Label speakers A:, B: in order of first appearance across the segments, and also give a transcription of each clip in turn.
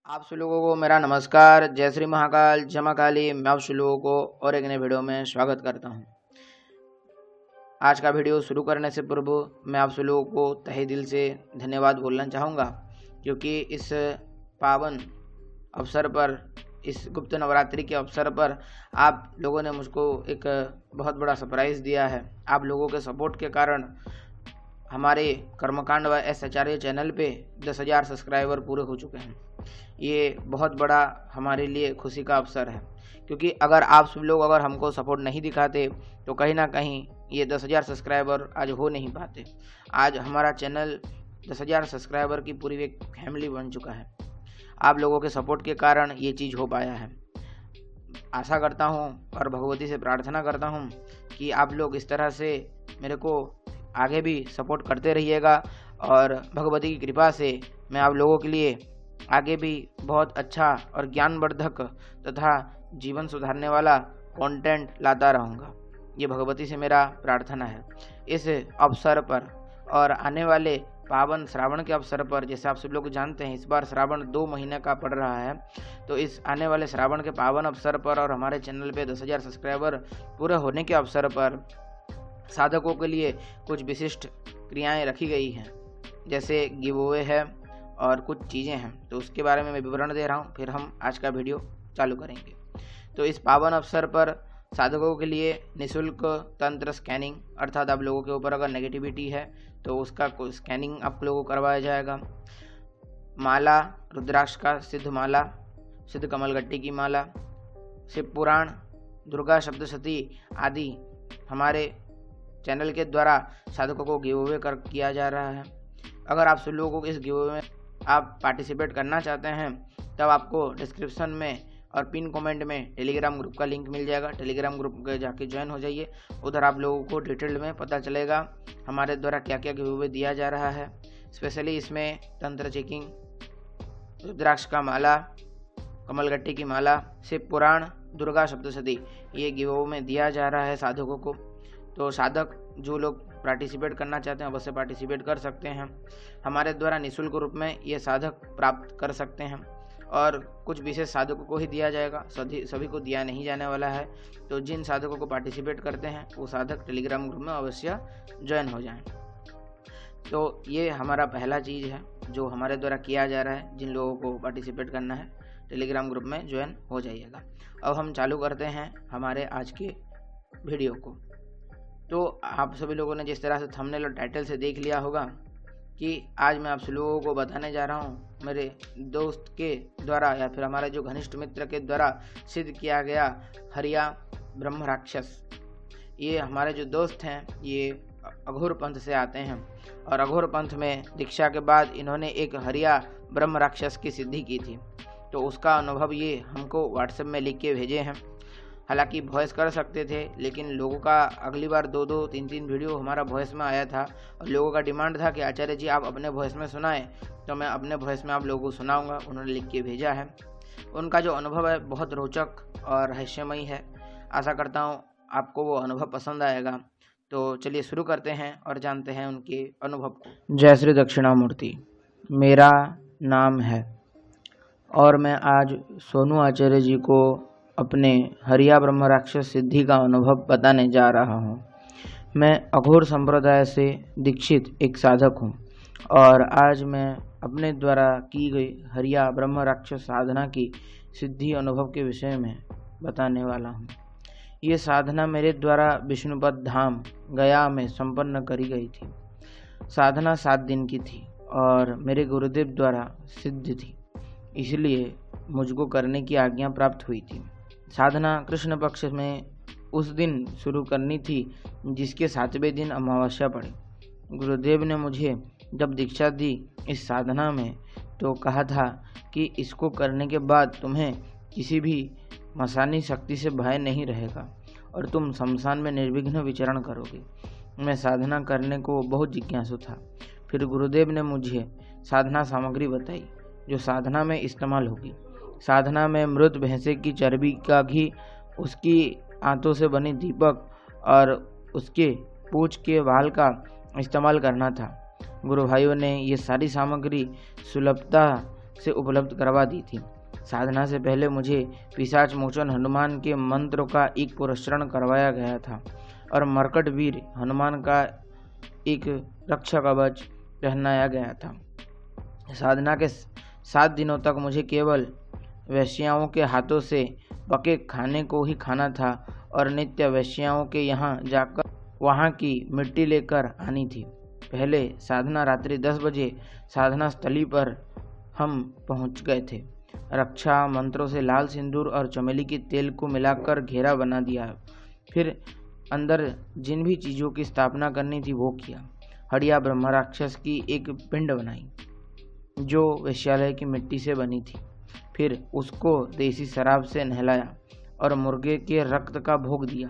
A: आप सभी लोगों को मेरा नमस्कार। जय श्री महाकाल, जय मां काली। मैं आप सभी लोगों को और एक नए वीडियो में स्वागत करता हूं। आज का वीडियो शुरू करने से पूर्व मैं आप सभी लोगों को तहे दिल से धन्यवाद बोलना चाहूँगा, क्योंकि इस पावन अवसर पर, इस गुप्त नवरात्रि के अवसर पर आप लोगों ने मुझको एक बहुत बड़ा सरप्राइज़ दिया है। आप लोगों के सपोर्ट के कारण हमारे कर्मकांड व एस आचार्य चैनल पे 10,000 सब्सक्राइबर पूरे हो चुके हैं। ये बहुत बड़ा हमारे लिए खुशी का अवसर है, क्योंकि अगर आप सब लोग अगर हमको सपोर्ट नहीं दिखाते तो कहीं ना कहीं ये 10,000 सब्सक्राइबर आज हो नहीं पाते। आज हमारा चैनल 10,000 सब्सक्राइबर की पूरी एक फैमिली बन चुका है। आप लोगों के सपोर्ट के कारण ये चीज़ हो पाया है। आशा करता हूँ और भगवती से प्रार्थना करता हूँ कि आप लोग इस तरह से मेरे को आगे भी सपोर्ट करते रहिएगा, और भगवती की कृपा से मैं आप लोगों के लिए आगे भी बहुत अच्छा और ज्ञानवर्धक तथा जीवन सुधारने वाला कंटेंट लाता रहूँगा। ये भगवती से मेरा प्रार्थना है। इस अवसर पर और आने वाले पावन श्रावण के अवसर पर, जैसे आप सब लोग जानते हैं इस बार श्रावण 2 महीने का पड़ रहा है, तो इस आने वाले श्रावण के पावन अवसर पर और हमारे चैनल पे 10,000 सब्सक्राइबर पूरे होने के अवसर पर साधकों के लिए कुछ विशिष्ट क्रियाएं रखी गई हैं, जैसे गिव अवे है और कुछ चीज़ें हैं। तो उसके बारे में मैं विवरण दे रहा हूँ, फिर हम आज का वीडियो चालू करेंगे। तो इस पावन अवसर पर साधकों के लिए निःशुल्क तंत्र स्कैनिंग, अर्थात आप लोगों के ऊपर अगर नेगेटिविटी है तो उसका स्कैनिंग आप लोगों को करवाया जाएगा। माला, रुद्राक्ष का सिद्ध माला, सिद्ध कमलगट्टी की माला, शिव पुराण, दुर्गा सप्तशती आदि हमारे चैनल के द्वारा साधकों को गिव अवे किया जा रहा है। अगर आप सब लोगों को इस गिव अवे में आप पार्टिसिपेट करना चाहते हैं तब आपको डिस्क्रिप्शन में और पिन कमेंट में टेलीग्राम ग्रुप का लिंक मिल जाएगा। टेलीग्राम ग्रुप में जाके ज्वाइन हो जाइए। उधर आप लोगों को डिटेल में पता चलेगा हमारे द्वारा क्या क्या गिव अवे दिया जा रहा है। स्पेशली इसमें तंत्र चेकिंग, रुद्राक्ष का माला, कमलगट्टी की माला, शिव पुराण, दुर्गा सप्तशती, ये गिव अवे में दिया जा रहा है साधकों को। तो साधक जो लोग पार्टिसिपेट करना चाहते हैं अवश्य पार्टिसिपेट कर सकते हैं। हमारे द्वारा निःशुल्क रूप में ये साधक प्राप्त कर सकते हैं, और कुछ विशेष साधकों को ही दिया जाएगा, सभी को दिया नहीं जाने वाला है। तो जिन साधकों को पार्टिसिपेट करते हैं वो साधक टेलीग्राम ग्रुप में अवश्य ज्वाइन हो जाएं। तो ये हमारा पहला चीज़ है जो हमारे द्वारा किया जा रहा है। जिन लोगों को पार्टिसिपेट करना है टेलीग्राम ग्रुप में ज्वाइन हो जाइएगा। अब हम चालू करते हैं हमारे आज के वीडियो को। तो आप सभी लोगों ने जिस तरह से थंबनेल और टाइटल से देख लिया होगा कि आज मैं आप सभी लोगों को बताने जा रहा हूँ मेरे दोस्त के द्वारा या फिर हमारे जो घनिष्ठ मित्र के द्वारा सिद्ध किया गया हरिया ब्रह्म राक्षस। ये हमारे जो दोस्त हैं ये अघोर पंथ से आते हैं, और अघोर पंथ में दीक्षा के बाद इन्होंने एक हरिया ब्रह्म राक्षस की सिद्धि की थी। तो उसका अनुभव ये हमको व्हाट्सएप में लिख के भेजे हैं। हालांकि वॉइस कर सकते थे, लेकिन लोगों का अगली बार 2-2, 3-3 वीडियो हमारा वॉइस में आया था, और लोगों का डिमांड था कि आचार्य जी आप अपने वॉइस में सुनाएं, तो मैं अपने वॉइस में आप लोगों को सुनाऊंगा। उन्होंने लिख के भेजा है। उनका जो अनुभव है बहुत रोचक और रहस्यमयी है। आशा करता हूँ आपको वो अनुभव पसंद आएगा। तो चलिए शुरू करते हैं और जानते हैं उनके अनुभव को। जय श्री दक्षिणामूर्ति। मेरा नाम है और मैं आज सोनू आचार्य जी को अपने हरिया ब्रह्म राक्षस सिद्धि का अनुभव बताने जा रहा हूँ। मैं अघोर संप्रदाय से दीक्षित एक साधक हूँ, और आज मैं अपने द्वारा की गई हरिया ब्रह्म राक्षस साधना की सिद्धि अनुभव के विषय में बताने वाला हूँ। ये साधना मेरे द्वारा विष्णुपद धाम गया में संपन्न करी गई थी। साधना 7 दिन की थी और मेरे गुरुदेव द्वारा सिद्ध थी, इसलिए मुझको करने की आज्ञा प्राप्त हुई थी। साधना कृष्ण पक्ष में उस दिन शुरू करनी थी जिसके 7वें दिन अमावस्या पड़ी। गुरुदेव ने मुझे जब दीक्षा दी इस साधना में तो कहा था कि इसको करने के बाद तुम्हें किसी भी मसानी शक्ति से भय नहीं रहेगा और तुम शमशान में निर्विघ्न विचरण करोगे। मैं साधना करने को बहुत जिज्ञासु था। फिर गुरुदेव ने मुझे साधना सामग्री बताई जो साधना में इस्तेमाल होगी। साधना में मृत भैंसे की चर्बी का घी, उसकी आंतों से बनी दीपक और उसके पूंछ के बाल का इस्तेमाल करना था। गुरु भाइयों ने ये सारी सामग्री सुलभता से उपलब्ध करवा दी थी। साधना से पहले मुझे पिशाच मोचन हनुमान के मंत्र का एक पुरस्करण करवाया गया था और मरकट वीर हनुमान का एक रक्षा कवच पहनाया गया था। साधना के 7 दिनों तक मुझे केवल वैश्याओं के हाथों से पके खाने को ही खाना था और नित्य वैश्याओं के यहाँ जाकर वहाँ की मिट्टी लेकर आनी थी। पहले साधना रात्रि 10 बजे साधना स्थली पर हम पहुँच गए थे। रक्षा मंत्रों से लाल सिंदूर और चमेली के तेल को मिलाकर घेरा बना दिया। फिर अंदर जिन भी चीज़ों की स्थापना करनी थी वो किया। हड़िया ब्रह्म राक्षस की एक पिंड बनाई जो वेश्यालय की मिट्टी से बनी थी। फिर उसको देसी शराब से नहलाया और मुर्गे के रक्त का भोग दिया,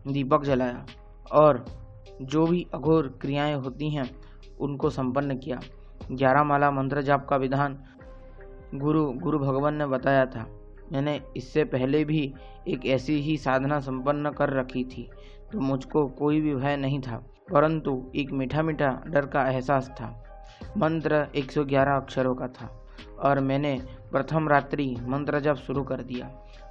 A: दीपक जलाया और जो भी अघोर क्रियाएं होती हैं उनको संपन्न किया। 11 माला मंत्र जाप का विधान गुरु भगवान ने बताया था। मैंने इससे पहले भी एक ऐसी ही साधना संपन्न कर रखी थी तो मुझको कोई भी भय नहीं था, परंतु एक मीठा मीठा डर का एहसास था। मंत्र 111 अक्षरों का था और मैंने प्रथम रात्रि मंत्र जाप शुरू कर दिया।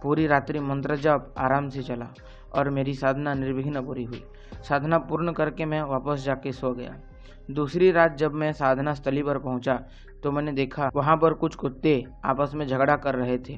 A: पूरी रात्रि मंत्र जाप आराम से चला और मेरी साधना निर्विघ्न पूरी हुई। साधना पूर्ण करके मैं वापस जाके सो गया। दूसरी रात जब मैं साधना स्थली पर पहुंचा तो मैंने देखा वहां पर कुछ कुत्ते आपस में झगड़ा कर रहे थे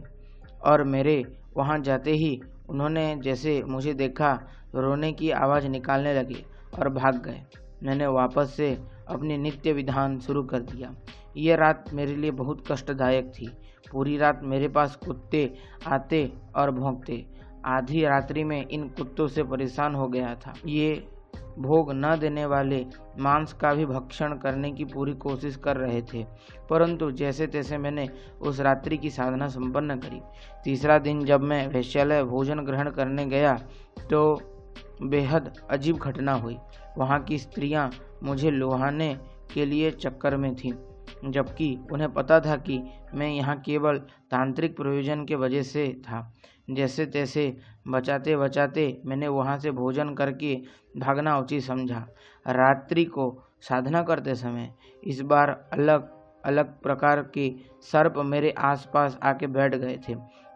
A: और मेरे वहां जाते ही उन्होंने जैसे मुझे देखा रोने की आवाज़ निकालने लगे और भाग गए। मैंने वापस से अपनी नित्य विधान शुरू कर दिया। ये रात मेरे लिए बहुत कष्टदायक थी। पूरी रात मेरे पास कुत्ते आते और भौंकते। आधी रात्रि में इन कुत्तों से परेशान हो गया था। ये भोग न देने वाले मांस का भी भक्षण करने की पूरी कोशिश कर रहे थे, परंतु जैसे तैसे मैंने उस रात्रि की साधना संपन्न करी। तीसरा दिन जब मैं वेश्यालय भोजन ग्रहण करने गया तो बेहद अजीब घटना हुई। वहाँ की स्त्रियां मुझे लुभाने के लिए चक्कर में थीं, जबकि उन्हें पता था कि मैं यहाँ केवल तांत्रिक प्रयोजन के वजह से था। जैसे तैसे बचाते बचाते मैंने वहाँ से भोजन करके भागना उचित समझा। रात्रि को साधना करते समय इस बार अलग अलग प्रकार के सर्प मेरे आसपास आके बैठ गए थे।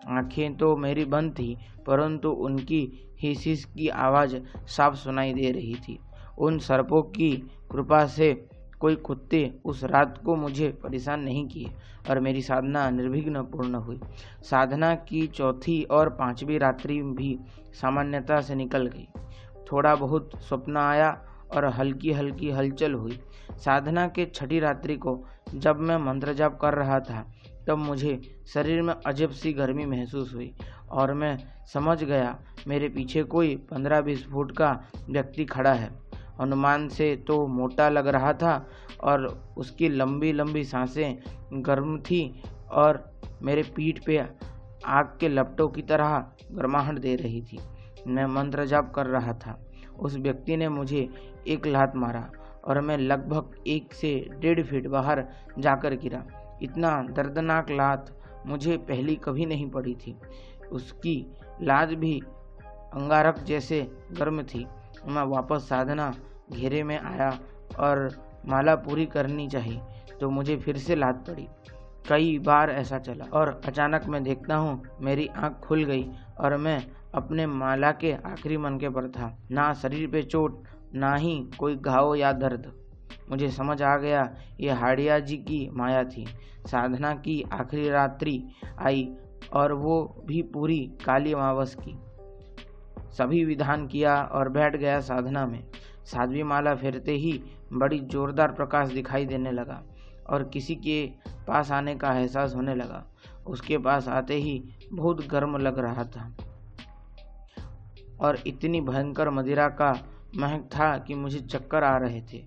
A: आंखें तो मेरी बंद थी, परंतु उनकी हिस हिस की आवाज़ साफ सुनाई दे रही थी। उन सर्पों की कृपा से कोई कुत्ते उस रात को मुझे परेशान नहीं किए और मेरी साधना निर्विघ्न पूर्ण हुई। साधना की चौथी और 5वीं रात्रि भी सामान्यता से निकल गई। थोड़ा बहुत स्वप्न आया और हल्की हल्की हलचल हुई। साधना के 6ठी रात्रि को जब मैं मंत्र जाप कर रहा था तब मुझे शरीर में अजब सी गर्मी महसूस हुई और मैं समझ गया मेरे पीछे कोई 15-20 फुट का व्यक्ति खड़ा है। अनुमान से तो मोटा लग रहा था और उसकी लंबी लंबी सांसें गर्म थी और मेरे पीठ पे आग के लपटों की तरह गर्माहट दे रही थी। मैं मंत्र जाप कर रहा था। उस व्यक्ति ने मुझे एक लात मारा और मैं लगभग 1 से 1.5 फीट बाहर जाकर गिरा। इतना दर्दनाक लात मुझे पहले कभी नहीं पड़ी थी। उसकी लात भी अंगारक जैसे गर्म थी। मैं वापस साधना घेरे में आया और माला पूरी करनी चाहिए तो मुझे फिर से लात पड़ी। कई बार ऐसा चला और अचानक मैं देखता हूँ मेरी आंख खुल गई और मैं अपने माला के आखिरी मनके पर था। ना शरीर पे चोट, ना ही कोई घाव या दर्द। मुझे समझ आ गया ये हाड़िया जी की माया थी। साधना की आखिरी रात्रि आई और वो भी पूरी काली अमावस की। सभी विधान किया और बैठ गया साधना में। 7वीं माला फेरते ही बड़ी जोरदार प्रकाश दिखाई देने लगा और किसी के पास आने का एहसास होने लगा। उसके पास आते ही बहुत गर्म लग रहा था और इतनी भयंकर मदिरा का महक था कि मुझे चक्कर आ रहे थे।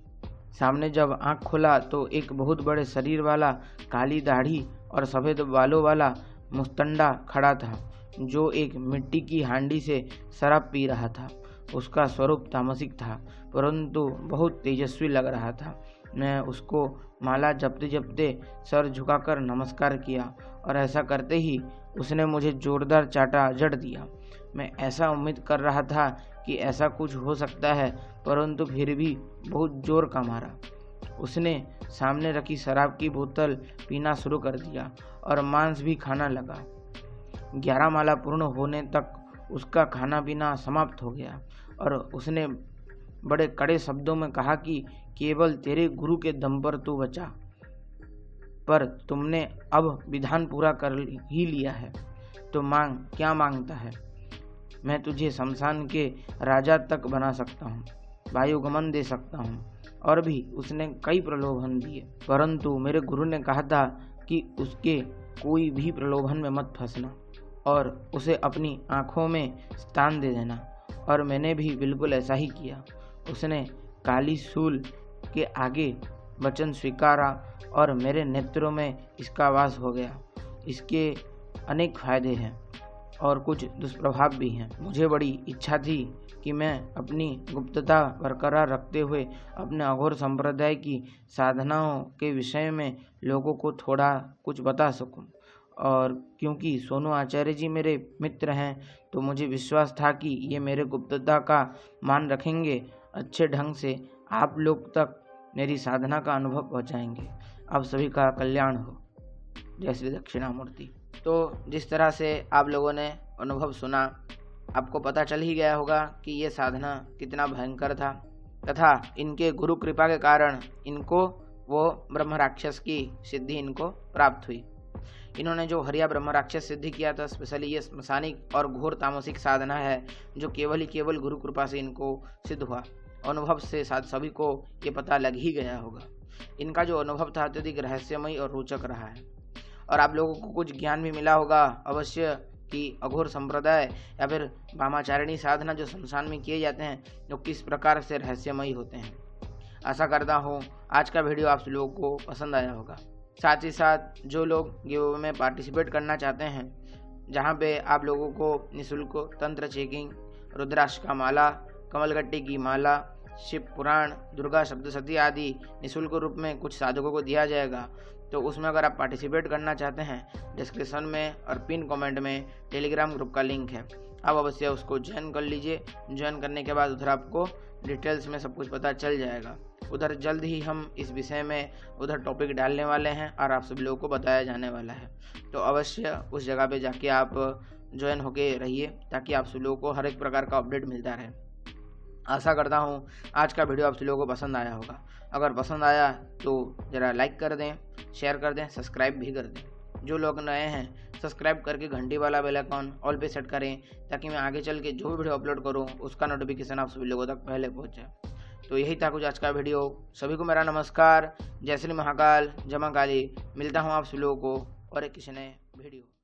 A: सामने जब आँख खुला तो एक बहुत बड़े शरीर वाला, काली दाढ़ी और सफ़ेद बालों वाला मुस्तंडा खड़ा था जो एक मिट्टी की हांडी से शराब पी रहा था। उसका स्वरूप तामसिक था परंतु बहुत तेजस्वी लग रहा था। मैं उसको माला जपते जपते सर झुकाकर नमस्कार किया और ऐसा करते ही उसने मुझे जोरदार चाटा जड़ दिया। मैं ऐसा उम्मीद कर रहा था कि ऐसा कुछ हो सकता है, परंतु फिर भी बहुत जोर का मारा। उसने सामने रखी शराब की बोतल पीना शुरू कर दिया और मांस भी खाना लगा। 11 माला पूर्ण होने तक उसका खाना पीना समाप्त हो गया और उसने बड़े कड़े शब्दों में कहा कि केवल तेरे गुरु के दम पर तू बचा, पर तुमने अब विधान पूरा कर ही लिया है तो मांग, क्या मांगता है? मैं तुझे शमशान के राजा तक बना सकता हूँ, वायुगमन दे सकता हूँ, और भी उसने कई प्रलोभन दिए, परंतु मेरे गुरु ने कहा था कि उसके कोई भी प्रलोभन में मत फंसना और उसे अपनी आँखों में स्थान दे देना। और मैंने भी बिल्कुल ऐसा ही किया। उसने काली सूल के आगे वचन स्वीकारा और मेरे नेत्रों में इसका वास हो गया। इसके अनेक फायदे हैं और कुछ दुष्प्रभाव भी हैं। मुझे बड़ी इच्छा थी कि मैं अपनी गुप्तता बरकरार रखते हुए अपने अघोर संप्रदाय की साधनाओं के विषय में लोगों को थोड़ा कुछ बता सकूं, और क्योंकि सोनू आचार्य जी मेरे मित्र हैं तो मुझे विश्वास था कि ये मेरे गुप्तता का मान रखेंगे, अच्छे ढंग से आप लोग तक मेरी साधना का अनुभव पहुंचाएंगे। आप सभी का कल्याण हो। जय श्री दक्षिणामूर्ति। तो जिस तरह से आप लोगों ने अनुभव सुना, आपको पता चल ही गया होगा कि ये साधना कितना भयंकर था तथा इनके गुरु कृपा के कारण इनको वो ब्रह्म राक्षस की सिद्धि इनको प्राप्त हुई। इन्होंने जो हरिया ब्रह्म राक्षस सिद्धि किया था, स्पेशली ये स्मशानिक और घोर तामसिक साधना है जो केवल ही केवल गुरु कृपा से इनको सिद्ध हुआ। अनुभव से साथ सभी को ये पता लग ही गया होगा। इनका जो अनुभव था अत्यधिक रहस्यमयी और रोचक रहा है और आप लोगों को कुछ ज्ञान भी मिला होगा अवश्य कि अघोर संप्रदाय या फिर वामाचारिणी साधना जो शमशान में किए जाते हैं जो किस प्रकार से रहस्यमयी होते हैं। आशा करता हूँ आज का वीडियो आप लोगों को पसंद आया होगा। साथ ही साथ जो लोग गिव में पार्टिसिपेट करना चाहते हैं, जहाँ पे आप लोगों को निःशुल्क तंत्र चेकिंग, रुद्राक्ष का माला, कमलगट्टी की माला, शिव पुराण, दुर्गा सप्तशती आदि निःशुल्क रूप में कुछ साधकों को दिया जाएगा, तो उसमें अगर आप पार्टिसिपेट करना चाहते हैं डिस्क्रिप्शन में और पिन कमेंट में टेलीग्राम ग्रुप का लिंक है, आप अवश्य उसको ज्वाइन कर लीजिए। ज्वाइन करने के बाद उधर आपको डिटेल्स में सब कुछ पता चल जाएगा। उधर जल्द ही हम इस विषय में उधर टॉपिक डालने वाले हैं और आप सभी लोगों को बताया जाने वाला है, तो अवश्य उस जगह पे जाके आप ज्वाइन होके रहिए ताकि आप सभी लोगों को हर एक प्रकार का अपडेट मिलता रहे। आशा करता हूँ आज का वीडियो आप सभी लोगों को पसंद आया होगा। अगर पसंद आया तो ज़रा लाइक कर दें, शेयर कर दें, सब्सक्राइब भी कर दें। जो लोग नए हैं सब्सक्राइब करके घंटी वाला बेल आइकॉन ऑल पे सेट करें ताकि मैं आगे चल के जो भी वीडियो अपलोड करूँ उसका नोटिफिकेशन आप सभी लोगों तक पहले पहुँच जाए। तो यही था कुछ आज का वीडियो। सभी को मेरा नमस्कार। जय श्री महाकाल, जय मां काली। मिलता हूँ आप सभी लोगों को और एक किसी नए वीडियो।